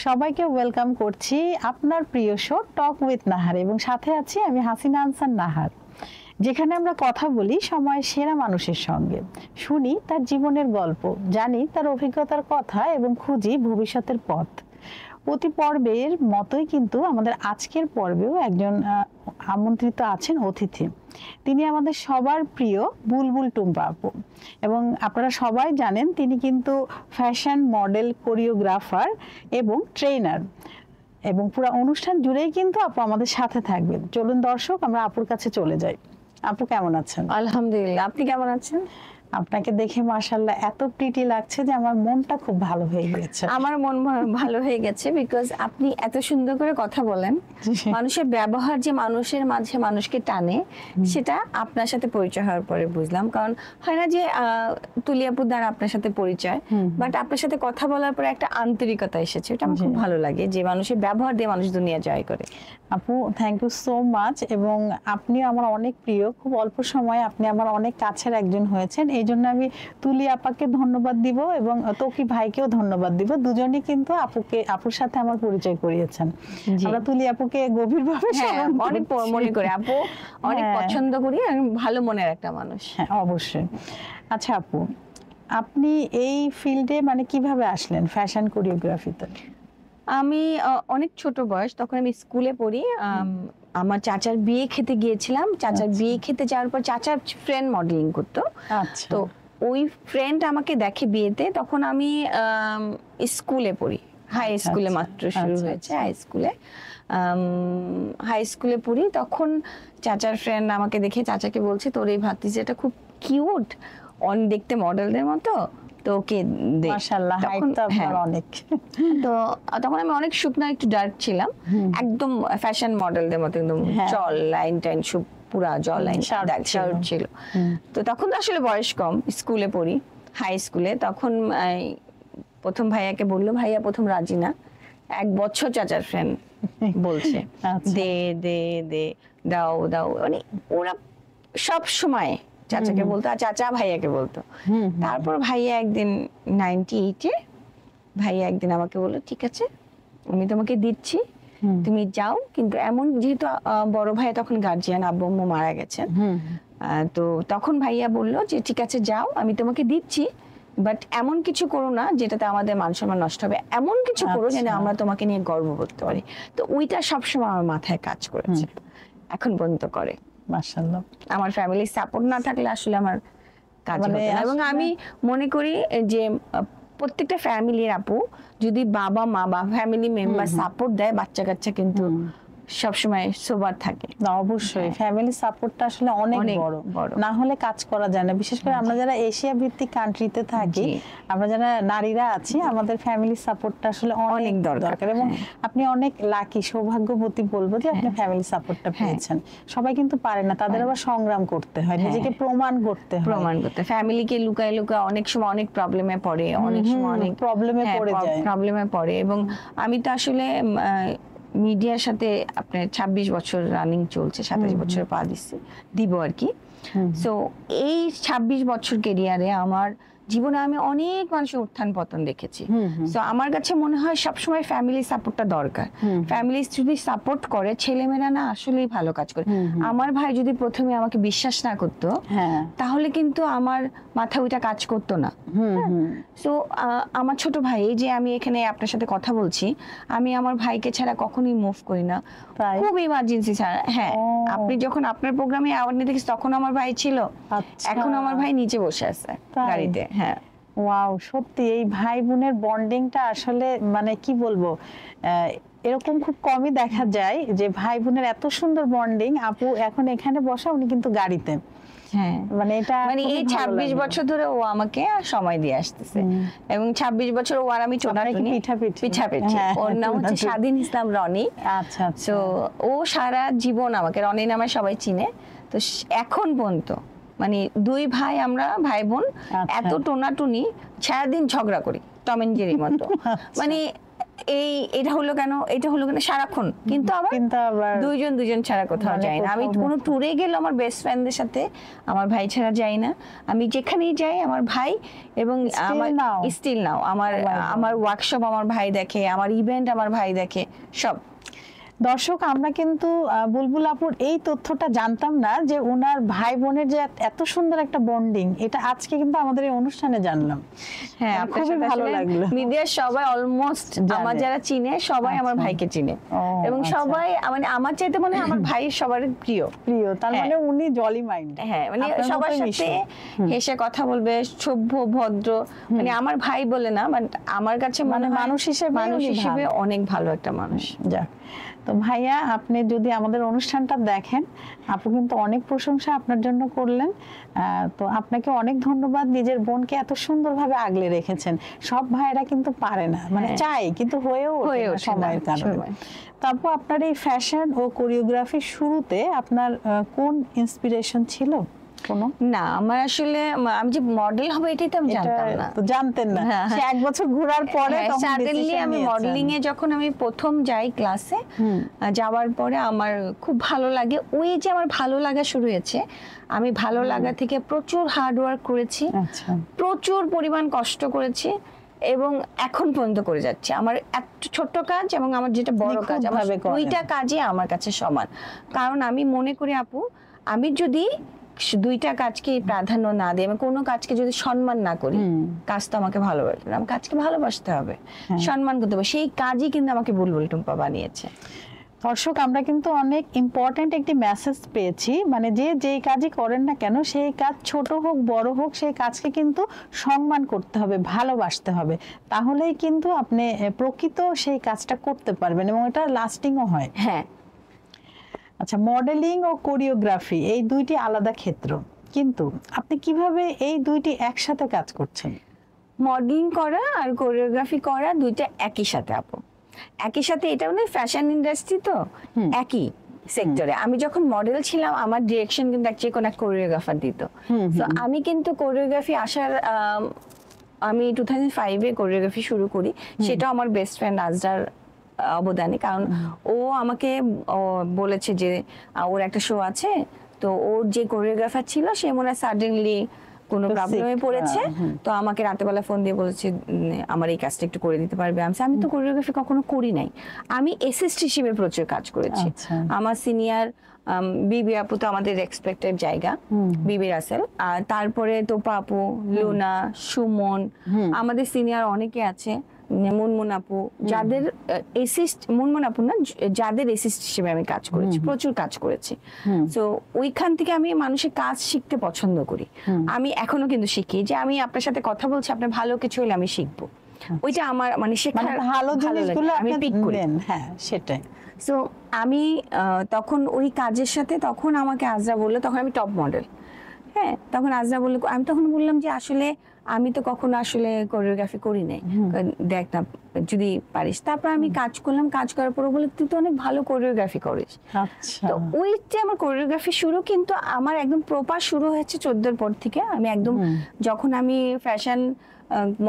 সবাইকে ওয়েলকাম করছি আপনার প্রিয় শো টক উইথ নাহার এবং সাথে আছি আমি হাসিনা আনসার নাহার, যেখানে আমরা কথা বলি সময়ের সেরা মানুষের সঙ্গে, শুনি তার জীবনের গল্প, জানি তার অভিজ্ঞতার কথা এবং খুঁজি ভবিষ্যতের পথ। প্রতি পর্বের মতোই কিন্তু আমাদের আজকের পর্বেও একজন আমন্ত্রিত আছেন অতিথি। তিনি আমাদের সবার প্রিয় বুলবুল টুম্পা আপু, এবং আপনারা সবাই জানেন তিনি কিন্তু ফ্যাশন মডেল, কোরিওগ্রাফার এবং ট্রেনার, এবং পুরো অনুষ্ঠান জুড়েই কিন্তু আপু আমাদের সাথে থাকবেন। চলুন দর্শক, আমরা আপুর কাছে চলে যাই। আপু কেমন আছেন? আলহামদুলিল্লাহ, আপনি কেমন আছেন? আপনাকে দেখে মাশাআল্লাহ এত প্রিটি লাগছে যে আমার মনটা খুব ভালো হয়ে গেছে। আমার মন ভালো হয়ে গেছে বিকজ আপনি এত সুন্দর করে কথা বলেন। মানুষের ব্যবহার যে মানুষের মাঝে মানুষকে টানে, সেটা আপনার সাথে পরিচয় হওয়ার পরে বুঝলাম। কারণ হয় না যে তুলিয়াপুর দ্বারা আপনার সাথে পরিচয়, বাট আপনার সাথে কথা বলার পরে একটা আন্তরিকতা এসেছে, এটা আমার খুব ভালো লাগে যে মানুষের ব্যবহার দিয়ে মানুষ দুনিয়া জয় করে। আপু থ্যাংক ইউ সো মাচ, এবং আপনিও আমার অনেক প্রিয়। খুব অল্প সময়ে আপনি আমার অনেক কাছের একজন হয়েছেন, এই জন্য আমি তুলি আপাকে ধন্যবাদ দিব এবং তকি ভাইকেও ধন্যবাদ দিব। দুজনেই কিন্তু আপুর সাথে আমার পরিচয় করিয়েছেন। আমরা তুলি আপুকে গভীরভাবে অনেক মনে করে, আপু অনেক পছন্দ করি, ভালো মনের একটা মানুষ। হ্যাঁ অবশ্যই। আচ্ছা আপু, আপনি এই ফিল্ডে মানে কিভাবে আসলেন ফ্যাশন কোরিওগ্রাফিতে? আমি অনেক ছোট বয়স, তখন আমি স্কুলে পড়ি। আমার চাচার বিয়ে খেতে গিয়েছিলাম। চাচার বিয়ে খেতে যাওয়ার পর চাচার ফ্রেন্ড মডেলিং করতো। তো ওই ফ্রেন্ড আমাকে দেখে বিয়েতে, তখন আমি স্কুলে পড়ি, হাই স্কুলে মাত্র শুরু হয়েছে। হাই স্কুলে পড়ি, তখন চাচার ফ্রেন্ড আমাকে দেখে চাচাকে বলছে, তোর এই ভাতিজিটা খুব কিউট, দেখতে মডেলদের মতো, তো ওকে দে। মাশাআল্লাহ, হাইটটা আপনার অনেক। তো তখন আমি অনেক শুকনা, একটু ডার্ক ছিলাম, একদম ফ্যাশন মডেলদের মতো, একদম জল লাইন টাইন, পুরা জল লাইন শার্ট ছিল। তো তখন তো আসলে বয়স কম, স্কুলে পড়ি, হাই স্কুলে। তখন প্রথম ভাইয়াকে বললো, ভাইয়া প্রথম রাজি না, 1 বছর চাচার ফ্রেন্ড বলছে দে দে দে, দাও দাও, মানে ওরা সব সময় চাচাকে বলতো, আর চাচা ভাইয়াকে বলতো। তারপর ভাইয়া একদিন 98-এ ভাইয়া একদিন আমাকে বললো, ঠিক আছে আমি তোমাকে দিচ্ছি, তুমি যাও। কিন্তু এমন, যেহেতু বড় ভাইয়া তখন গার্জিয়ান, আব্বু আম্মু মারা গেছেন, তো তখন ভাইয়া বললো যে ঠিক আছে যাও, আমি তোমাকে দিচ্ছি, বাট এমন কিছু করো না যেটাতে আমাদের মান সম্মান নষ্ট হবে, এমন কিছু করো যেন আমরা তোমাকে নিয়ে গর্ব করতে পারি। তো ওইটা সবসময় আমার মাথায় কাজ করেছে, এখন পর্যন্ত করে। মাশাআল্লাহ। আমার ফ্যামিলি সাপোর্ট না থাকলে আসলে আমার কাজ হবে না। এবং আমি মনে করি যে প্রত্যেকটা ফ্যামিলির আপু যদি বাবা মা বা ফ্যামিলি মেম্বার সাপোর্ট দেয়, বাচ্চা কাচ্চা কিন্তু সবসময় সোবার থাকে। না অবশ্যই, ফ্যামিলি সাপোর্টটা আসলে অনেক বড়, না হলে কাজ করা যায় না। বিশেষ করে আমরা যারা এশিয়া ভিত্তিক কান্ট্রিতে থাকি, আমরা যারা নারীরা আছি, আমাদের ফ্যামিলি সাপোর্টটা আসলে অনেক দরকার। এবং আপনি অনেক লাকি, সৌভাগ্যবতী বলবো যে আপনি ফ্যামিলি সাপোর্টটা পেয়েছেন। সবাই কিন্তু পারে না, তাদের আবার সংগ্রাম করতে হয়, নিজেকে প্রমাণ করতে হয়। ফ্যামিলিকে লুকায় অনেক সময় অনেক প্রবলেমে পড়ে, অনেক সময় অনেক প্রবলেমে পড়ে। এবং আমি তো আসলে মিডিয়ার সাথে আপনার 26 বছর রানিং চলছে, 27 বছর পা দিব আর কি। সো এই 26 বছর ক্যারিয়ারে আমার জীবনে আমি অনেক মানুষের উত্থান পতন দেখেছি। সো আমার কাছে মনে হয় সবসময় ফ্যামিলি সাপোর্টটা দরকার। ফ্যামিলি যদি সাপোর্ট করে, ছেলেমেয়েরা না আসলেই ভালো কাজ করে। আমার ভাই যদি প্রথমে আমাকে বিশ্বাস না করতো, তাহলে কিন্তু আমার মাথা ওইটা কাজ করতো না। সো আমার ছোট ভাই, এই যে আমি এখানে আপনার সাথে কথা বলছি, আমি আমার ভাইকে ছাড়া কখনোই মুভ করি না, খুব ইমার্জেন্সি ছাড়া। হ্যাঁ, আপনি যখন আপনার প্রোগ্রামে অ্যাওয়ার্ড নিতে গেছেন, তখন আমার ভাই ছিল, এখন আমার ভাই নিচে বসে আছে গাড়িতে। হ্যাঁ, ওয়াও, সত্যি এই ভাই বোনের বন্ডিংটা আসলে মানে কি বলবো, এরকম খুব কমই দেখা যায় যে ভাই বোনের এত সুন্দর বন্ডিং। আপু এখন এখানে বসা, উনি কিন্তু গাড়িতে। হ্যাঁ, মানে এই 26 বছর ধরে ও আমাকে সময় দিয়ে আসতেছে, এবং 26 বছর ও আর আমি পিঠাপিঠি। ওর নাম হচ্ছে স্বাধীন ইসলাম রনি। আচ্ছা, তো ও সারা জীবন আমাকে রনি নামে সবাই চিনে। তো এখন পর্যন্ত মানে 2 ভাই, আমরা ভাই বোন এত টোনাটুনি, সারাদিন ঝগড়া করি টম এন্ড জেরির মতো। মানে এটা হলো কেন, এটা হলো কেন সারাক্ষণ, কিন্তু আবার দুইজন ছাড়া কোথাও যাই না। আমি কোনো ট্যুরে গেলে আমার বেস্ট ফ্রেন্ডদের সাথে আমার ভাই ছাড়া যাই না। আমি যেখানেই যাই আমার ভাই, এবং স্টিল নাও আমার ওয়ার্কশপ আমার ভাই দেখে, আমার ইভেন্ট আমার ভাই দেখে, সব। দর্শক, আমরা কিন্তু বুলবুল আপুর এই তথ্যটা জানতাম না যে ওনার ভাই বোনের যে এত সুন্দর একটা বন্ডিং, এটা আজকে কিন্তু আমাদের এই অনুষ্ঠানে জানলাম। হ্যাঁ, খুবই ভালো লাগলো। মিডিয়ার সবাই অলমোস্ট আমার যারা চিনে সবাই আমার ভাইকে চিনে, এবং সবাই মানে আমার চাইতে মনে হয় আমার ভাই সবার প্রিয়। তার মানে উনি জলি মাইন্ড। হ্যাঁ, মানে সবার সাথে হেসে কথা বলবে, সভ্য ভদ্র, মানে আমার ভাই বলে না, বাট আমার কাছে মানে মানুষ হিসেবে অনেক ভালো একটা মানুষ। যাক, তো ভাইয়া, আপনি যদি আমাদের অনুষ্ঠানটা দেখেন, আপু কিন্তু অনেক প্রশংসা আপনার জন্য করলেন। তো আপনাকে অনেক ধন্যবাদ, নিজের বোনকে এত সুন্দরভাবে আগলে রেখেছেন। সব ভাইয়েরা কিন্তু পারে না, মানে চাই কিন্তু হয়েও সময়ের কারণে। তো আপু, আপনার এই ফ্যাশন ও কোরিওগ্রাফির শুরুতে আপনার কোন ইন্সপিরেশন ছিল? না, আমার আসলে আমি যে মডেল হবে এটাই তো আমি জানতাম না। তো জানতেন না, সে এক বছর ঘোরার পরে সাডেনলি আমি মডেলিং এ যখন আমি প্রথম যাই ক্লাসে, যাওয়ার পরে আমার খুব ভালো লাগে। ওই যে আমার ভালো লাগা শুরু হয়েছে, আমি ভালো লাগা থেকে প্রচুর হার্ড ওয়ার্ক করেছি, প্রচুর পরিমাণ কষ্ট করেছি, এবং এখন পর্যন্ত করে যাচ্ছি। আমার একটা ছোট্ট কাজ এবং আমার যেটা বড় কাজ, আমার দুইটা কাজই আমার কাছে সমান। কারণ আমি মনে করি আপু, আমি যদি দুইটা কাজকে প্রাধান্য না দিই, আমি কোনো কাজকে যদি সম্মান না করি, কাজ তো আমাকে ভালোবাসবে না। আমি কাজকে ভালোবাসতে হবে, সম্মান করতে হবে। সেই কাজই কিন্তু আমাকে বুলবুল টুম্পা বানিয়েছে। দর্শক, আমরা কিন্তু অনেক ইম্পর্টেন্ট একটি মেসেজ পেয়েছি, মানে যেই কাজই করেন না কেন, সেই কাজ ছোট হোক বড় হোক, সেই কাজকে কিন্তু সম্মান করতে হবে, ভালোবাসতে হবে। তাহলেই কিন্তু আপনি প্রকৃত সেই কাজটা করতে পারবেন এবং এটা লাস্টিংও হয়। হ্যাঁ। আচ্ছা, মডেলিং ও কোরিওগ্রাফি এই দুইটি আলাদা ক্ষেত্র, কিন্তু আপনি কিভাবে এই দুইটি একসাথে কাজ করছেন? মডেলিং করা আর কোরিওগ্রাফি করা দুইটা একই সাথে আপু, একই সাথে। এটা মানে ফ্যাশন ইন্ডাস্ট্রি তো একই সেক্টরে। আমি যখন মডেল ছিলাম, আমার ডিরেকশন কিন্তু অ্যাকচুয়ালি কোন কোরিওগ্রাফার দিত। তো আমি কিন্তু কোরিওগ্রাফি আসার আমি 2005-এ কোরিওগ্রাফি শুরু করি, সেটা আমার বেস্ট ফ্রেন্ড আজরার অবদানে। কারণ ও আমাকে বলেছে যে ওর একটা শো আছে, তো ওর যে কোরিওগ্রাফার ছিল সে মনে হয় সাডেনলি কোনো প্রবলেমে পড়েছে, তো আমাকে রাতেবেলা ফোন দিয়ে বলেছে আমার এই কাজটা একটু করে দিতে পারবে। আমি তো কোরিওগ্রাফি কখনো করি নাই, আমি অ্যাসিস্ট হিসেবে প্রচুর কাজ করেছি। আমার সিনিয়র বিবি আপু তো আমাদের রেসপেক্টেড জায়গা, বিবি রাসেল, আর তারপরে তোপা আপু, লুনা, সুমন, আমাদের সিনিয়র অনেকে আছে, মুনমুন আপু, যাদের অ্যাসিস্ট, মুনমুন আপু না, যাদের অ্যাসিস্ট হিসেবে আমি কাজ করেছি, প্রচুর কাজ করেছি। তো ওইখান থেকে আমি মানুষের কাজ শিখতে পছন্দ করি। আমি এখনো কিন্তু শিখি, যে আমি আপনার সাথে কথা বলছি, আপনার ভালো কিছু হলে আমি শিখবো। ওইটা আমার মানে শেখার ভালো জিনিসগুলো আমি পিক করি। হ্যাঁ, সেটাই। সো আমি তখন ওই কাজের সাথে, তখন আমাকে আজরা বললো, তখন আমি টপ মডেল। হ্যাঁ, তখন আজরা বললো, আমি তখন বললাম যে আসলে আমি তো কখনো আসলে কোরিওগ্রাফি করি নাই, দেখ না যদি পারিস। তারপর আমি কাজ করলাম, কাজ করার পর বলে তুই তো অনেক ভালো কোরিওগ্রাফি করিস। তো ওইটা আমার কোরিওগ্রাফি শুরু, কিন্তু আমার একদম প্রপার শুরু হয়েছে 14-র পর থেকে। আমি একদম যখন আমি ফ্যাশন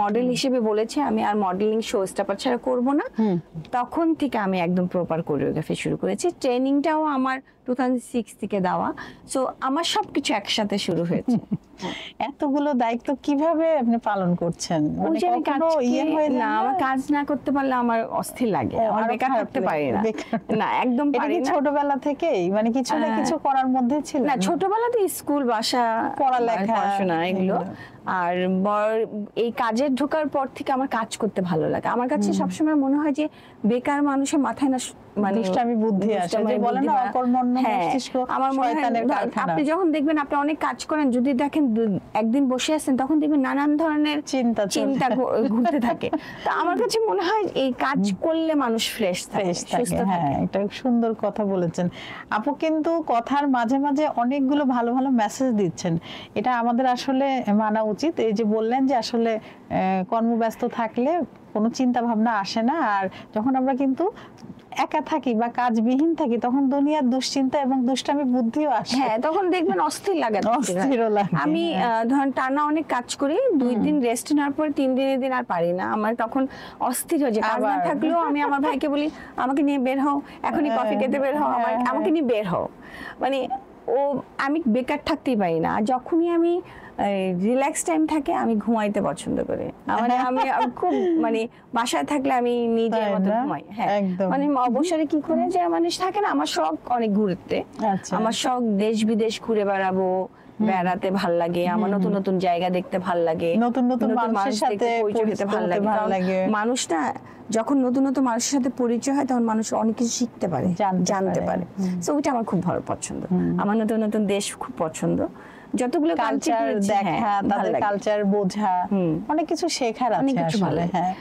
মডেল হিসেবে বলেছি আমি আর মডেলিং শো স্টপার ছাড়া করবো না, তখন থেকে আমি একদম প্রপার কোরিওগ্রাফি শুরু করেছি। ট্রেনিংটাও আমার 2006 থেকে দেওয়া। সো আমার সবকিছু একসাথে শুরু হয়েছে। এতগুলো দায়িত্ব কিভাবে আপনি পালন করছেন? আমার কাজ না করতে পারলে আমার অস্থির লাগে, আমার বেকার থাকতে পারি না। না, একদম পারি না। ছোটবেলা থেকেই মানে কিছু না কিছু করার মধ্যে ছিল? না, ছোটবেলাতে স্কুল, বাসা, পড়াশোনা এগুলো। আর এই কাজের ঢোকার পর থেকে আমার কাজ করতে ভালো লাগে। আমার কাছে সবসময় মনে হয় যে বেকার মানুষের মাথায় না মানে দুষ্টামি বুদ্ধি আসে, যে বলে না অকর্মণ্য মস্তিষ্ক শয়তানের কারখানা। আপনি যখন দেখবেন আপনি অনেক কাজ করেন, যদি দেখেন একদিন বসে আছেন, তখন দেখবেন নানান ধরনের চিন্তা ঘুরতে থাকে। তো আমার কাছে মনে হয় এই কাজ করলে মানুষ ফ্রেশ থাকে, সুস্থ থাকে। হ্যাঁ, এটা সুন্দর কথা বলেছেন আপু। কিন্তু কথার মাঝে মাঝে অনেকগুলো ভালো ভালো মেসেজ দিচ্ছেন, এটা আমাদের আসলে মানা উচিত। এই যে বললেন যে আসলে কর্মব্যস্ত থাকলে কোনো চিন্তা ভাবনা আসে না, আর যখন আমরা কিন্তু একা থাকি বা কাজবিহীন থাকি তখন দুনিয়ার দুশ্চিন্তা এবং দুষ্টামি বুদ্ধিও আসে। হ্যাঁ, তখন দেখবেন অস্থির লাগে। অস্থিরও লাগে। আমি ধরেন টানা অনেক কাজ করি, 2 দিন রেস্ট নেওয়ার পর 3 দিনের দিন আর পারি না, আমার তখন অস্থির হয়ে যায়। কাজ না থাকলেও আমি আমার ভাইকে বলি আমাকে নিয়ে বের হও, এখনই কফি খেতে বের হও, আমাকে নিয়ে বের হও। মানে আমি বেকার থাকতেই পারি না। যখনই আমি রিল্যাক্স টাইম থাকে আমি ঘুমাইতে পছন্দ করি। আমি খুব মানে বাসায় থাকলে আমি নিজের মতো ঘুমাই। হ্যাঁ, মানে অবসরে কি করে যে মানুষ থাকে না, আমার শখ অনেক ঘুরতে, আমার শখ দেশ বিদেশ ঘুরে বেড়াবো, বেড়াতে ভাল লাগে, আমার নতুন নতুন জায়গা দেখতে ভাল লাগে, নতুন নতুন মানুষের সাথে পরিচয় হতে ভাল লাগে। মানুষ না যখন নতুন নতুন মানুষের সাথে পরিচয় হয় তখন মানুষ অনেক কিছু শিখতে পারে, জানতে পারে। সো ওইটা আমার খুব ভালো পছন্দ। আমার নতুন নতুন দেশ খুব পছন্দ, যতগুলো কালচার দেখা, তাদের কালচার বোঝা, অনেক কিছু শেখার আছে আসলে। হ্যাঁ,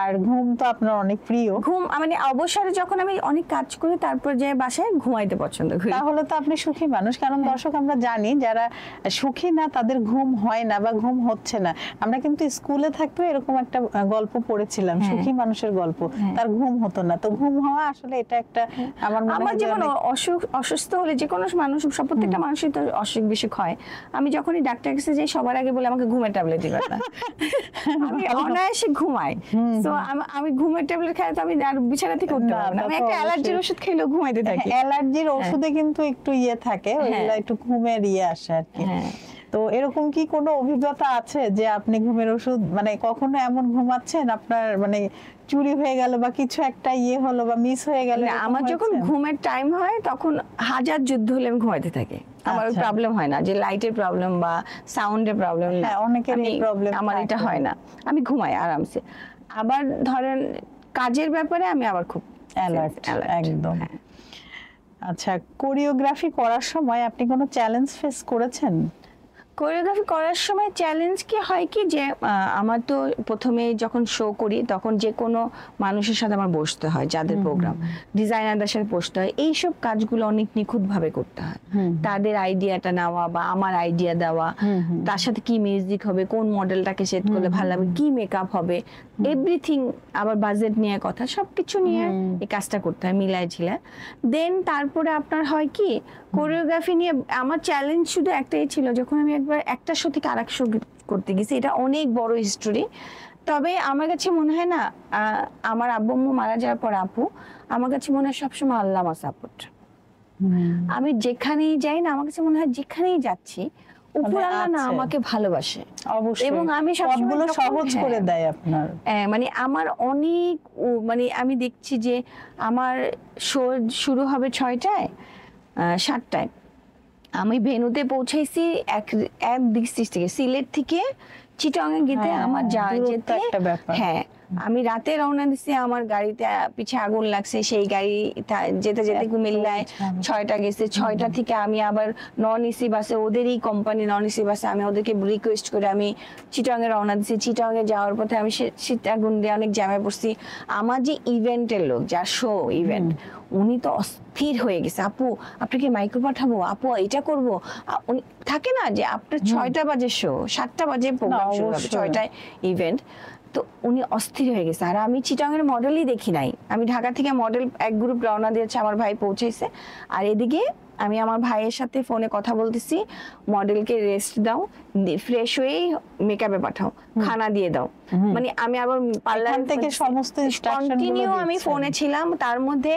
আর ঘুম তো আপনার অনেক প্রিয়। ঘুম মানে অবসরে যখন আমি অনেক কাজ করি তারপর যে বাসায় ঘুমাইতে পছন্দ করি। তাহলে তো আপনি সুখী মানুষ। কারণ দর্শক, আমরা জানি যারা সুখী না তাদের ঘুম হয় না বা ঘুম হচ্ছে না। আমরা কিন্তু স্কুলে থাকতে এরকম একটা গল্প পড়েছিলাম, সুখী মানুষের গল্প, তার ঘুম হতো না। তো ঘুম হওয়া আসলে এটা একটা আমার যেমন অসুস্থ হলে যে কোনো মানুষ, প্রত্যেকটা মানুষই তো অসুখ বিসুখ হয়। আমি যখনই ডাক্তার কাছে যাই সবার আগে বলে আমাকে ঘুমের ট্যাবলেট দিবেন না। আমি অনায়াসে ঘুমাই। তো আমি ঘুমের ট্যাবলেট খাই তো আমি আর বিছানা থেকে উঠতে পারবো না। আমি একটা অ্যালার্জির ওষুধ খেলেও ঘুমাইতে থাকি। অ্যালার্জির ওষুধে কিন্তু একটু থাকে, ওইগুলা একটু ঘুমের আসে আর কি। তো এরকম কি কোনো অভিজ্ঞতা আছে যে আপনি ঘুমের ওষুধ মানে কখনো এমন ঘুমাচ্ছেন আপনার মানে চুরি হয়ে গেল বা কিছু একটা হলো বা মিস হয়ে গেল? আমার যখন ঘুমের টাইম হয় তখন হাজার যুদ্ধ হলে আমি ঘুমাইতে থাকি। আমার প্রবলেম হয় না যে লাইটের প্রবলেম বা সাউন্ডের প্রবলেম না, অনেকের প্রবলেম, আমার এটা হয় না, আমি ঘুমাই আরামসে। আবার ধরেন কাজের ব্যাপারে আমি আবার খুব অ্যালার্ট একদম। আচ্ছা, কোরিওগ্রাফি করার সময় আপনি কোনো চ্যালেঞ্জ ফেস করেছেন? কোরিওগ্রাফি করার সময় চ্যালেঞ্জ কি হয় কি যে আমার তো প্রথমে যখন শো করি তখন যে কোনো মানুষের সাথে আমার বসতে হয়, যাদের প্রোগ্রাম, ডিজাইনারদের সাথে বসতে হয়। এইসব কাজগুলো অনেক নিখুঁতভাবে করতে হয়। তাদের আইডিয়াটা নেওয়া বা আমার আইডিয়া দেওয়া, তার সাথে কি মিউজিক হবে, কোন মডেলটাকে সেট করলে ভালো লাগবে, কি মেকআপ হবে, এভরিথিং, আবার বাজেট নিয়ে কথা, সবকিছু নিয়ে এই কাজটা করতে হয় মিলাই ঝিলায়। দেন তারপরে আপনার হয় কি কোরিওগ্রাফি নিয়ে আমার চ্যালেঞ্জ শুধু একটাই ছিল, যখন আমি একবার একটা শো থেকে আরেক শো করতে গেছি, এটা অনেক বড় হিস্টোরি। তবে আমার কাছে মনে হয় না, আমার আব্বু আম্মু মারা যাওয়ার পর আপু, আমার কাছে মনে হয় সবসময় আল্লাহ আমার সাপোর্ট। আমি যেখানেই যাই না, আমার কাছে মনে হয় যেখানেই যাচ্ছি উপরওয়ালা না আমাকে ভালোবাসে, এবং আমি সবগুলো সহজ করে দেয় আপনার। মানে আমার অনেক মানে আমি দেখছি যে আমার শো শুরু হবে 6টায়, 7টায় আমি ভেন্যুতে পৌঁছাইছি এক ডিস্ট্রিক্ট থেকে, সিলেট থেকে চিটাগাং যেতে আমার যেতে, হ্যাঁ আমি রাতে রওনা দিছি, আমার গাড়িতে পিছে আগুন লাগছে, সেই গাড়ি যেতে যেতে কুমিল্লায় 6টা গেছে। 6টা থেকে আমি আবার নন এসি বাসে, ওদেরই কোম্পানি নন এসি বাসে, আমি ওদেরকে রিকোয়েস্ট করে আমি চিটাগাং এ রওনা দিছি। চিটাগাং এ যাওয়ার পথে আমি সীতাকুণ্ড দিয়ে অনেক জ্যামে পড়ছি। আমার যে ইভেন্টের লোক, যা শো ইভেন্ট, উনি তো অস্থির হয়ে গেছে, আপু আপনাকে মাইক্রো পাঠাবো, আপু এটা করবো। উনি থাকে না যে আপনার 6টা বাজে শো, 7টা বাজে প্রোগ্রাম শুরু হবে, 6টায় ইভেন্ট, তো উনি অস্থির হয়ে গেছে। আর আমি চিটাগাংয়ের মডেলই দেখি নাই, আমি ঢাকা থেকে মডেল এক গ্রুপ রওনা দিয়েছে, আমার ভাই পৌঁছাইছে, আর এদিকে আমি আমার ভাইয়ের সাথে ফোনে কথা বলতেছি, মডেলকে রেস্ট দাও, ফ্রেশ হয়ে মেকআপে পাঠাও, খানা দিয়ে দাও। মানে আমি আবার পার্লার থেকে সমস্ত কন্টিনিউ আমি ফোনে ছিলাম। তার মধ্যে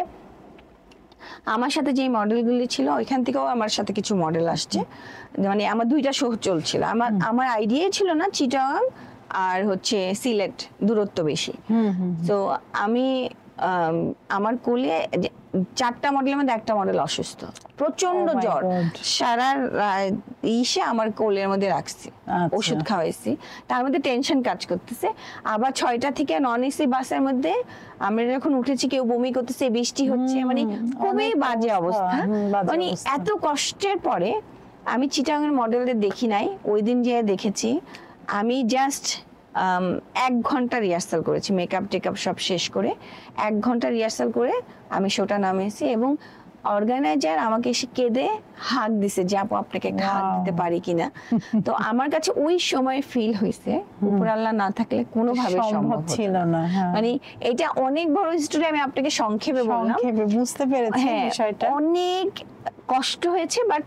আমার সাথে যে মডেলগুলি ছিল ওইখান থেকেও আমার সাথে কিছু মডেল আসছে, মানে আমার 2টা শো চলছিল। আমার আইডিয়াই ছিল না চিটাগাং আর হচ্ছে সিলেট দূরত্ব বেশি। তো আমি আমার কোলে 4টা মডেলের মধ্যে একটা মডেল অসুস্থ, প্রচন্ড জ্বর, সারা আমার কোলের মধ্যে রাখছি, ওষুধ খাওয়াইছি, তার মধ্যে টেনশন কাজ করতেছে। আবার 6টা থেকে নন এসি বাসের মধ্যে আমরা যখন উঠেছি, কেউ বমি করতেছে, বৃষ্টি হচ্ছে, মানে খুবই বাজে অবস্থা। মানে এত কষ্টের পরে আমি চিটাগাংয়ের মডেলদের দেখি নাই, ওই দিন যে দেখেছি। আমি জাস্ট 1 ঘন্টা রিহার্সাল করেছি, মেকআপ টেকআপ সব শেষ করে 1 ঘন্টা রিহার্সাল করে আমি শোটা নামিয়েছি, এবং অর্গানাইজার আমাকে এসে কেঁদে হাক দিছে যে আপু আপনাকে একটা হাক দিতে পারি কিনা। তো আমার কাছে ওই সময় ফিল হয়েছে উপর আল্লাহ না থাকলে কোনোভাবে সম্ভব ছিল না। মানে এটা অনেক বড় স্টোরি, আমি আপনাকে সংক্ষেপে বললাম, বুঝতে পেরেছি বিষয়টা। অনেক কষ্ট হয়েছে, বাট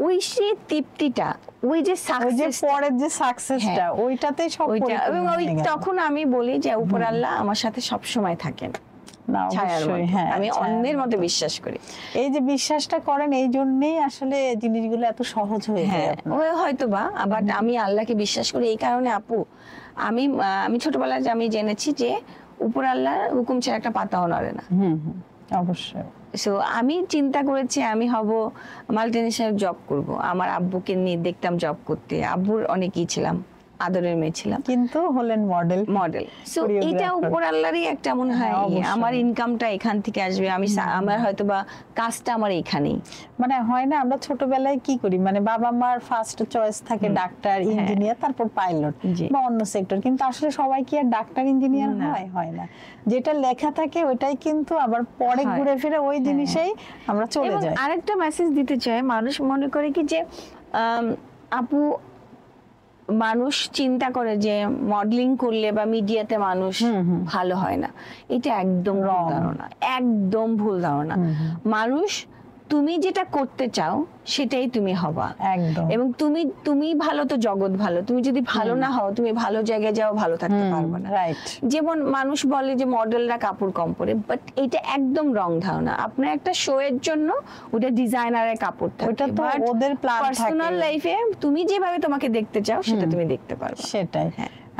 ওই সেই তৃপ্তিটা, ওই যে সাকসেস, পরের যে সাকসেসটা, ওইটাতেই সব পরিপূর্ণ। এবং ওই তখন আমি বলি যে উপর আল্লাহ আমার সাথে সব সময় থাকেন। আমি অন্যের মধ্যে বিশ্বাস করি। এই যে বিশ্বাসটা করেন, এই জন্যই আসলে জিনিসগুলো এত সহজ হয়ে যায়। হয়তো বা, বাট আমি আল্লাহকে বিশ্বাস করি এই কারণে আপু, আমি ছোটবেলায় আমি জেনেছি যে উপর আল্লাহর হুকুম ছাড়া একটা পাতাও নড়ে না। অবশ্যই। সো আমি চিন্তা করেছি আমি হব মাল্টিনেশনাল জব করব। আমার আব্বুকে নিয়ে দেখতাম জব করতে, আব্বুর অনেকই ছিলাম, আদরের মেয়ে ছিলাম, কিন্তু হলেন মডেল। সো এটা উপর আল্লাহরই একটা মনে হয়, আমার ইনকামটা এখান থেকে আসবে, আমার হয়তো বা কাজটা আমার এখানেই। মানে হয় না, আমরা ছোটবেলায় কি করি, মানে বাবা মার ফার্স্ট চয়েস থাকে ডাক্তার, ইঞ্জিনিয়ার, তারপর পাইলট বা অন্য সেক্টর, কিন্তু আসলে সবাই কি আর ডাক্তার ইঞ্জিনিয়ার হয় না। যেটা লেখা থাকে ওইটাই কিন্তু আবার পরে ঘুরে ফিরে ওই জিনিসেই আমরা চলে যাই। আরেকটা মেসেজ দিতে চাই, মানুষ মনে করে কি যে আপু, মানুষ চিন্তা করে যে মডেলিং করলে বা মিডিয়াতে মানুষ ভালো হয় না। এটা একদম ভুল ধারণা, একদম ভুল ধারণা। মানুষ, তুমি যেটা করতে চাও সেটাই তুমি হবা, একদম। এবং তুমি ভালো তো জগৎ ভালো। তুমি যদি ভালো না হও, তুমি ভালো জায়গায় যাও, ভালো থাকতে পারবে না। রাইট। যেমন মানুষ বলে যে মডেলরা কাপড় কম পরে, বাট এটা একদম রং ধারণা। আপনার একটা শো এর জন্য ওটা ডিজাইনারের কাপড় থাকে, ওটা তো ওদের প্ল্যান থাকে। পার্সোনাল লাইফে তুমি যেভাবে তোমাকে দেখতে চাও সেটা তুমি দেখতে পারবে। সেটাই।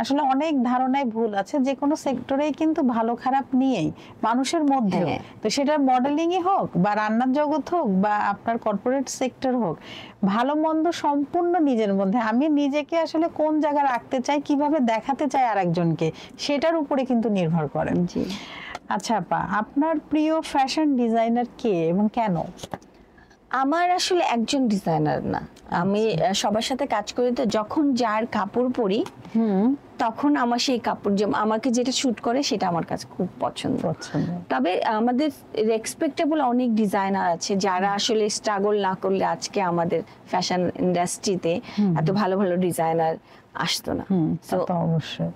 আসলে অনেক ধারণায় ভুল আছে, যে কোনো সেক্টরেই কিন্তু ভালো খারাপ নিয়েই মানুষের মধ্যে, তো সেটা মডেলিংই হোক বা রান্নার জগৎ হোক বা আপনার কর্পোরেট সেক্টর হোক, ভালো মন্দ সম্পূর্ণ নিজের মধ্যে। আমি নিজেকে আসলে কোন জায়গায় রাখতে চাই, কিভাবে দেখাতে চাই আরেকজনকে, সেটার উপরে কিন্তু নির্ভর করে। আচ্ছা আপা, আপনার প্রিয় ফ্যাশন ডিজাইনার কে এবং কেন? আমার আসলে একজন ডিজাইনার না, আমি সবার সাথে কাজ করি, তো যখন যার কাপড় পরি তখন আমার সেই কাপড় আমাকে যেটা শুট করে সেটা আমার কাছে খুব পছন্দ। তবে আমাদের রেসপেক্টেবল অনেক ডিজাইনার আছে যারা আসলে স্ট্রাগল না করলে আজকে আমাদের ফ্যাশন ইন্ডাস্ট্রিতে এত ভালো ভালো ডিজাইনার আসতো না। তো অবশ্যই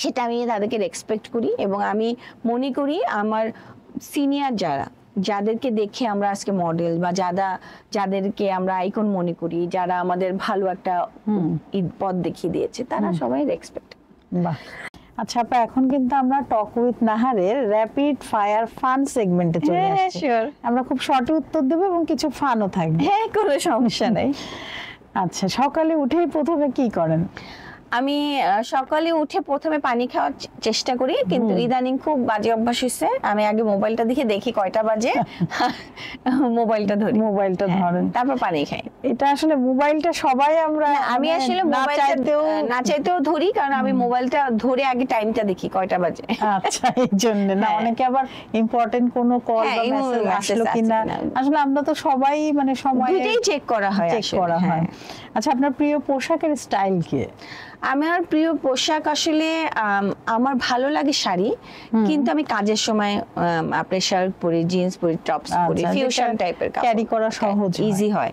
সেটা আমি তাদেরকে রেসপেক্ট করি, এবং আমি মনে করি আমার সিনিয়র যাদেরকে দেখে আমরা আজকে মডেল বা যাদেরকে আমরা আইকন মনে করি, যারা আমাদের ভালো একটা পথ দেখিয়ে দিয়েছে, তারা সবাই রেসপেক্ট। বাহ। আচ্ছা আপা, এখন কিন্তু আমরা টক উইথ নাহারের র‍্যাপিড ফায়ার ফান সেগমেন্টে চলে আসছি। আমরা খুব শর্টে উত্তর দেব এবং কিছু ফানও থাকবে। হ্যাঁ, কোনো সমস্যা নেই। আচ্ছা, সকালে উঠেই প্রথমে কি করেন? আমি সকালে উঠে প্রথমে পানি খাওয়ার চেষ্টা করি, কিন্তু ইদানিং খুব বাজে অভ্যাস হয়েছে। আমি আগে মোবাইলটা দেখি কয়টা বাজে, মোবাইলটা ধরেন, তারপর পানি খাই। এটা আসলে মোবাইলটা সবাই আমি আসলে না চাইতেও ধরি, কারণ আমি মোবাইলটা ধরে আগে টাইমটা দেখি কয়টা বাজে। আচ্ছা, এই জন্য না, অনেকে আবার ইম্পর্টেন্ট কোনো কল বা মেসেজ আসলো কিনা, আসলে আমরা তো সবাই মানে সময় চেক করা হয়। আচ্ছা, আপনার প্রিয় পোশাকের স্টাইল কি? আমার প্রিয় পোশাক আসলে আমার ভালো লাগে শাড়ি, কিন্তু আমি কাজের সময় আপনার শার্ট পরি, জিন্স পরি, টপস পরি, ফিউশন টাইপের ক্যারি করা সহজ, ইজি হয়।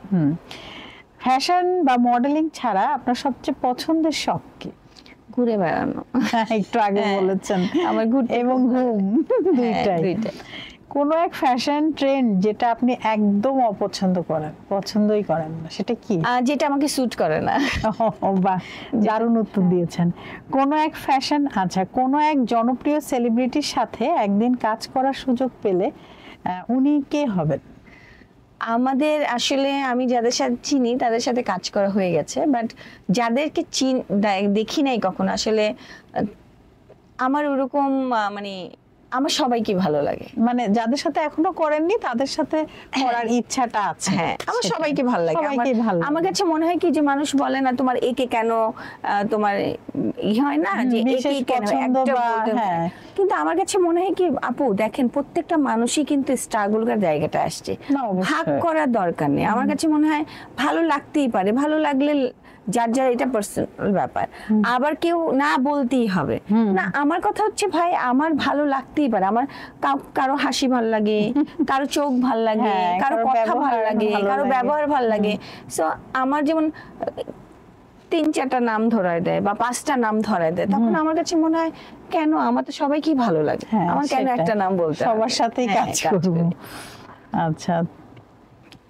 ফ্যাশন বা মডেলিং ছাড়া আপনার সবচেয়ে পছন্দের শখ কি? ঘুরে বেড়ানো। একটু আগে বলেছেন আমার ঘুরতে এবং ঘুম, দুইটাই। কোনো এক ফ্যাশন ট্রেন্ড যেটা আপনি একদম অপছন্দ করেন, পছন্দই করেন না, সেটা কি? যেটা আমাকে স্যুট করে না। বাহ, দারুণ উত্তর দিয়েছেন। কোনো এক ফ্যাশন, আচ্ছা, কোনো এক জনপ্রিয় সেলিব্রিটির সাথে একদিন কাজ করার সুযোগ পেলে উনি কে হবেন? আমাদের আসলে আমি যাদের সাথে চিনি তাদের সাথে কাজ করা হয়ে গেছে, বাট যাদেরকে দেখি নাই কখনো, আসলে আমার ওরকম মানে আমার সবাইকে ভালো লাগে, মানে যাদের সাথে এখনো করেননি তাদের সাথে করার ইচ্ছাটা আছে। হ্যাঁ, আমার সবাইকে ভালো লাগে। আমার কাছে মনে হয় কি যে মানুষ বলে না তোমার একে কেন, তোমার হয় না যে একে কেন একটা, কিন্তু আমার কাছে মনে হয় কি আপু দেখেন প্রত্যেকটা মানুষই কিন্তু স্ট্রাগলের জায়গাটা আসছে, ভাগ করার দরকার নেই। আমার কাছে মনে হয় ভালো লাগতেই পারে, ভালো লাগলে যার যার এটা পার্সোনাল ব্যাপার। আবার কেউ না বলতেই হবে না, আমার কথা হচ্ছে ভাই আমার ভালো লাগতেই পারে, আমার কারো হাসি ভাল লাগে, কারো চোখ ভাল লাগে, কারো কথা ভাল লাগে, কারো ব্যবহার ভাল লাগে। সো আমার যেমন 3-4টা নাম ধরায় দেয় বা 5টা নাম ধরায় দেয়, তখন আমার কাছে মনে হয় কেন, আমার তো সবাইকে ভালো লাগে, আমার কেন একটা নাম বলতে হবে? সবার সাথেই কাজ করব। আচ্ছা,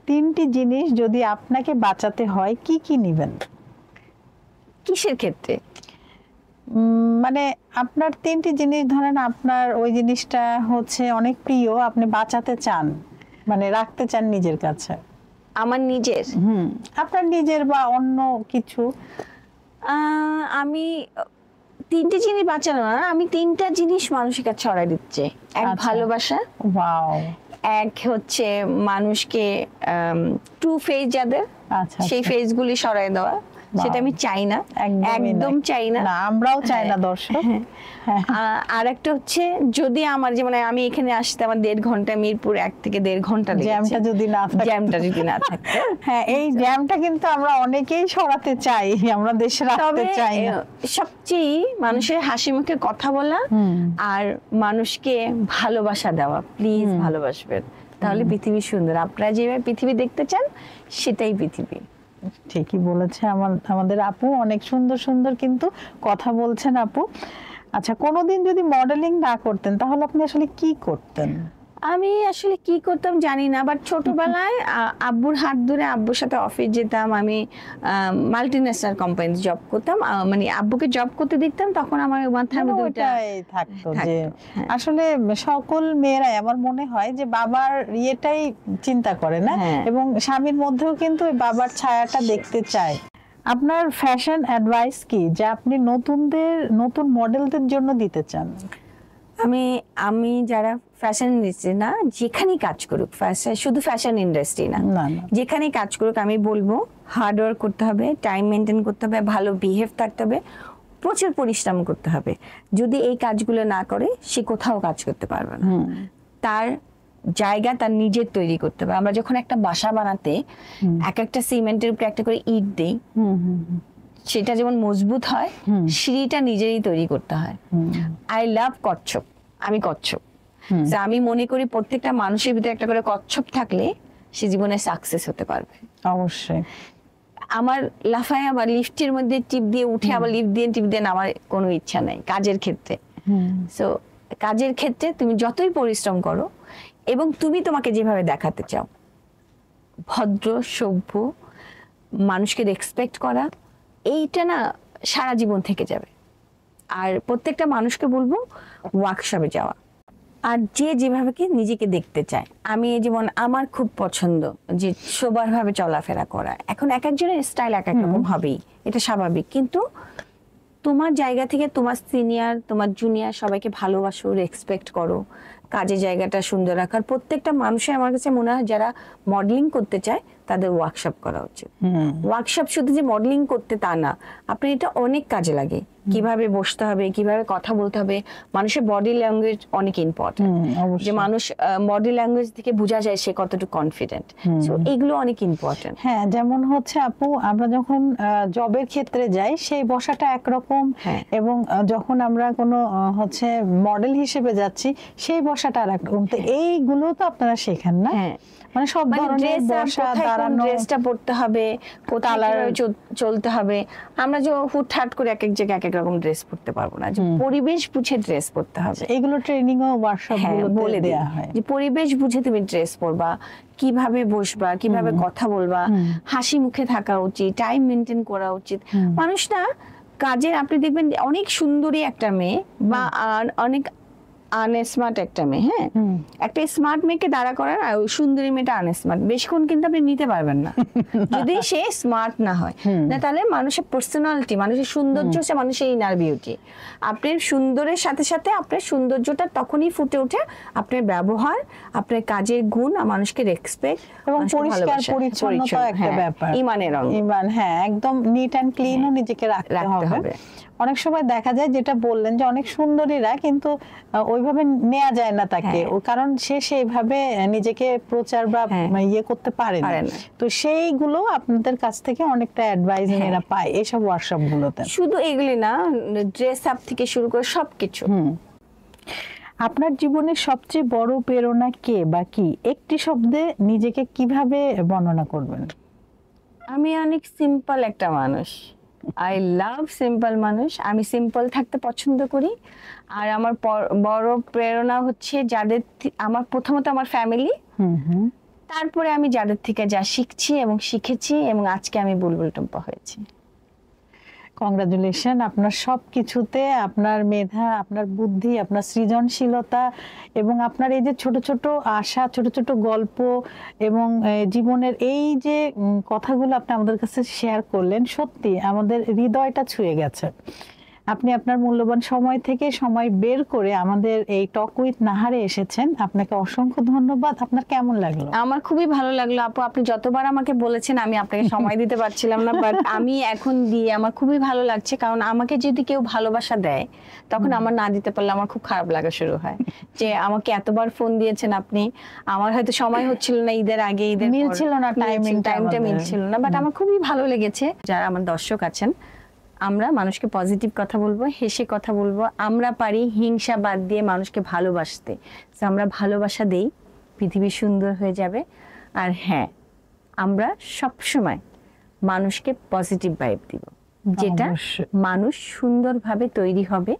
3টি জিনিস যদি আপনাকে বাঁচাতে হয় কি কি নেবেন? কিসের ক্ষেত্রে? মানে আপনার 3টি জিনিস, ধরেন আপনার ওই জিনিসটা হচ্ছে অনেক প্রিয়, আপনি বাঁচাতে চান, মানে রাখতে চান নিজের কাছে। আমার নিজের? আপনার নিজের বা অন্য কিছু? আমি 3টে জিনিস বাঁচানো না, আমি 3টা জিনিস মানুষের কাছে ছড়াই দিচ্ছি। এক ভালোবাসা, ওয়াও, এক হচ্ছে মানুষকে ট্রু ফেস যাদের, সেই ফেসগুলি সরাই দেওয়া, সেটা আমি চাই না, একদম চাই না, আমরাও চাই না দর্শক। আর একটা হচ্ছে যদি আমার যেমন আমি এখানে আসতে আমার 1.5 ঘন্টা, মিরপুর 1 থেকে 1.5 ঘন্টা লেগেছে, জ্যামটা যদি না থাকে, হ্যাঁ এই জ্যামটা কিন্তু আমরা অনেকেই সরাতে চাই, আমরা দেশে রাখতে চাই না। সবচেয়ে মানুষের হাসি মুখে কথা বলা আর মানুষকে ভালোবাসা দেওয়া, প্লিজ ভালোবাসবেন, তাহলে পৃথিবী সুন্দর। আপনারা যেভাবে পৃথিবী দেখতে চান সেটাই পৃথিবী। ঠিকই বলেছে আমাদের আপু, অনেক সুন্দর সুন্দর কিন্তু কথা বলছেন আপু। আচ্ছা, কোনোদিন যদি মডেলিং না করতেন তাহলে আপনি আসলে কি করতেন? আমি আসলে কি করতাম জানি না, বাট ছোটবেলায় আব্বুর হাত ধরে আব্বুর সাথে অফিস যেতাম, আমি মাল্টিন্যাশনাল কোম্পানিতে জব করতাম, মানে আব্বুকে জব করতে দেখতাম, তখন আমার মাথার মধ্যে ওইটাই থাকতো যে আসলে সকল মেয়েরাই আমার মনে হয় যে বাবার ইয়েটাই চিন্তা করে না, এবং স্বামীর মধ্যেও কিন্তু ওই বাবার ছায়াটা দেখতে চায়। আপনার ফ্যাশন অ্যাডভাইস কি যে আপনি নতুন মডেলদের জন্য দিতে চান? আমি যারা ফ্যাশন ইন্ডাস্ট্রি না, যেখানেই কাজ করুক, শুধু ফ্যাশন ইন্ডাস্ট্রি না, যেখানেই কাজ করুক, আমি বলবো হার্ড ওয়ার্ক করতে হবে, টাইম মেনটেন করতে হবে, ভালো বিহেভ থাকতে হবে, প্রচুর পরিশ্রম করতে হবে। যদি এই কাজগুলো না করে সে কোথাও কাজ করতে পারবে না। তার জায়গা তার নিজের তৈরি করতে হবে। আমরা যখন একটা বাসা বানাতে একটা সিমেন্টের উপরে একটা করে ইট দিই, সেটা যেমন মজবুত হয়, সিঁড়িটা নিজেরই তৈরি করতে হয়। আই লাভ কচ্ছপ, আমি কচ্ছপ। আমি মনে করি প্রত্যেকটা মানুষের ভিতরে একটা করে কচ্ছপ থাকলে সে জীবনে সাকসেস হতে পারবে। অবশ্যই। আমার লাফায় আবার লিফটের মধ্যে টিপ দিয়ে উঠে আবার লিফট দিয়ে টিপ দিয়ে নামার কোনো ইচ্ছা নাই কাজের ক্ষেত্রে। সো কাজের ক্ষেত্রে তুমি যতই পরিশ্রম করো এবং তুমি তোমাকে যেভাবে দেখাতে চাও, ভদ্র, সভ্য, মানুষকে রেসপেক্ট করা, এইটা না সারা জীবন থেকে যাবে। আর প্রত্যেকটা মানুষকে বলবো ওয়ার্কশপে যাওয়া, আর যে যেভাবে নিজেকে দেখতে চায়। আমি যেমন আমার খুব পছন্দ যে সোবার ভাবে চলাফেরা করা। এখন এক একজনের স্টাইল এক এক রকম হবেই, এটা স্বাভাবিক, কিন্তু তোমার জায়গা থেকে তোমার সিনিয়র, তোমার জুনিয়র সবাইকে ভালোবাসো, রেসপেক্ট করো, কাজের জায়গাটা সুন্দর রাখার। প্রত্যেকটা মানুষের আমার কাছে মনে হয় যারা মডেলিং করতে চায় তাদের ওয়ার্কশপ করা উচিত। ওয়ার্কশপ শুধু যে মডেলিং করতে তা না, আপনার এটা অনেক কাজে লাগে। কিভাবে বসতে হবে, কিভাবে কথা বলতে হবে, মানুষের বডি ল্যাঙ্গুয়েজ অনেক ইম্পর্টেন্ট। যে মানুষ বডি ল্যাঙ্গুয়েজ থেকে বোঝা যায় সে কতটুকু কনফিডেন্ট, সো এগুলো অনেক ইম্পর্টেন্ট। হ্যাঁ, যেমন হচ্ছে আপু আমরা যখন জবের ক্ষেত্রে যাই সেই বসাটা একরকম, এবং যখন আমরা কোনো হচ্ছে মডেল হিসেবে যাচ্ছি সেই বসাটা আরেকরকম। তো এইগুলো তো আপনারা শেখান না? মানে সব ধরনের বসা, দাঁড়ানো, ড্রেসটা পরতে হবে, কোথায় চলতে হবে। আমরা যে হুটহাট করে এক এক জায়গায় এক এক রকম ড্রেস পরতে পারবো না, যে পরিবেশ বুঝে ড্রেস পরতে হবে। এগুলো ট্রেনিং ও ওয়ার্কশপ গুলো বলে দেয়া হয় যে পরিবেশ বুঝে তুমি ড্রেস পরবা, কিভাবে বসবা, কিভাবে কথা বলবা, হাসি মুখে থাকা উচিত, টাইম মেনটেন করা উচিত। মানুষ না কাজের, আপনি দেখবেন অনেক সুন্দরী একটা মেয়ে বা অনেক আনস্মার্ট একটা মেয়ে, হ্যাঁ, একটা স্মার্ট মেয়েকে দাঁড়া করার আর ওই সুন্দরী মেয়েটা আনস্মার্ট, বেশিক্ষণ কিন্তু আপনি নিতে পারবেন না যদি সে স্মার্ট না হয়। না, তাহলে মানুষের পার্সোনালিটি, মানুষের সৌন্দর্য হচ্ছে মানুষের ইনার বিউটি। আপনার সুন্দরের সাথে সাথে আপনার সৌন্দর্যটা তখনই ফুটে ওঠে আপনার ব্যবহার, আপনার কাজের গুণ, আর মানুষকে রেসপেক্ট এবং পরিষ্কার পরিচ্ছন্নতা একটা ব্যাপার, ইমানের অঙ্গ। ইমান, হ্যাঁ, একদম নিট এন্ড ক্লিনও নিজেকে রাখতে হবে। অনেক সময় দেখা যায় যেটা বললেন যে অনেক সুন্দরীরা কিন্তু ওইভাবে নেওয়া যায় না তাকে, ও কারণ সে সেইভাবে নিজেকে প্রচার বা ইয়ে করতে পারে না। তো সেইগুলো আপনাদের কাছ থেকে অনেকটা অ্যাডভাইস এরা পায় এইসব ওয়ার্কশপ গুলোতে। শুধু এগুলি না, ড্রেস আপ থেকে শুরু করে সবকিছু। আপনার জীবনের সবচেয়ে বড় প্রেরণা কে বা কি? একটি শব্দে নিজেকে কিভাবে বর্ণনা করবেন? আমি অনেক সিম্পল একটা মানুষ। আই লাভ সিম্পল মানুষ। আমি সিম্পল থাকতে পছন্দ করি। আর আমার বড় প্রেরণা হচ্ছে যাদের আমার প্রথমত আমার ফ্যামিলি, তারপরে আমি যাদের থেকে যা শিখছি এবং শিখেছি এবং আজকে আমি বুলবুল টুম্পা হয়েছি। কংগ্রাচুলেশন আপনার সবকিছুতে, আপনার মেধা, আপনার বুদ্ধি, আপনার সৃজনশীলতা এবং আপনার এই যে ছোট ছোট আশা, ছোট ছোট গল্প এবং জীবনের এই যে কথাগুলো আপনি আমাদের কাছে শেয়ার করলেন, সত্যি আমাদের হৃদয়টা ছুঁয়ে গেছে। আপনি আপনার মূল্যবান সময় থেকে সময় বের করে আমাদের এই টক উইথ নাহারে এসেছেন, আপনাকে অসংখ্য ধন্যবাদ। আপনার কেমন লাগলো? আমার খুবই ভালো লাগলো আপু। আপনি যতবার আমাকে বলেছেন আমি আপনাকে সময় দিতে পারছিলাম না, বাট আমি এখন দিয়ে আমার খুবই ভালো লাগছে। কারণ আমাকে যদি কেউ ভালোবাসা দেয় তখন আমার না দিতে পারলে আমার খুব খারাপ লাগা শুরু হয়, যে আমাকে এতবার ফোন দিয়েছেন আপনি, আমার হয়তো সময় হচ্ছিল না, ঈদের আগে ঈদের মিলছিল না, টাইমটা মিলছিল না, বাট আমার খুবই ভালো লেগেছে। যারা আমার দর্শক আছেন, আমরা মানুষকে পজিটিভ কথা বলবো, হেসে কথা বলবো। আমরা পারি হিংসা বাদ দিয়ে মানুষকে ভালোবাসতে। আমরা ভালোবাসা দেই, পৃথিবী সুন্দর হয়ে যাবে। আর হ্যাঁ, আমরা সবসময় মানুষকে পজিটিভ ভাইব দিব, যেটা মানুষ সুন্দরভাবে তৈরি হবে,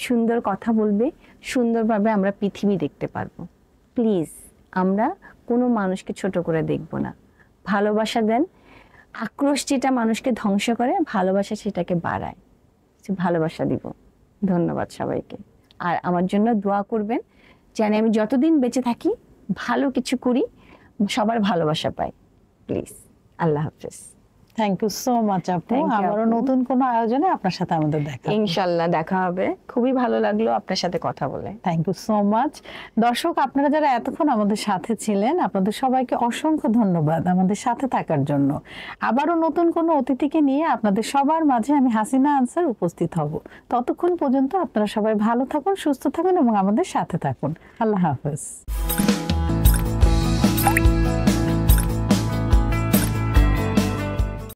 সুন্দর কথা বলবে, সুন্দরভাবে আমরা পৃথিবী দেখতে পারবো। প্লিজ আমরা কোনো মানুষকে ছোট করে দেখব না। ভালোবাসা দেন। আক্রোশ যেটা মানুষকে ধ্বংস করে, ভালোবাসা সেটাকে বাড়ায়। ভালোবাসা দিব। ধন্যবাদ সবাইকে। আর আমার জন্য দোয়া করবেন, যেন আমি যতদিন বেঁচে থাকি ভালো কিছু করি, সবার ভালোবাসা পাই। প্লিজ। আল্লাহ হাফেজ। থ্যাংক ইউ সো মাচ আপু। আবারও নতুন কোনো আয়োজনে আপনার সাথে আমাদের দেখা, ইনশাআল্লাহ দেখা হবে। খুবই ভালো লাগলো আপনার সাথে কথা বলে। Thank you so much. দর্শক, আপনারা যারা এতক্ষণ আমাদের সাথে ছিলেন, আপনাদের সবাইকে অসংখ্য ধন্যবাদ আমাদের সাথে থাকার জন্য। আবারও নতুন কোনো অতিথিকে নিয়ে আপনাদের সবার মাঝে আমি হাসিনা আনসার উপস্থিত হব। ততক্ষণ পর্যন্ত আপনারা সবাই ভালো থাকুন, সুস্থ থাকুন এবং আমাদের সাথে থাকুন। আল্লাহ হাফেজ।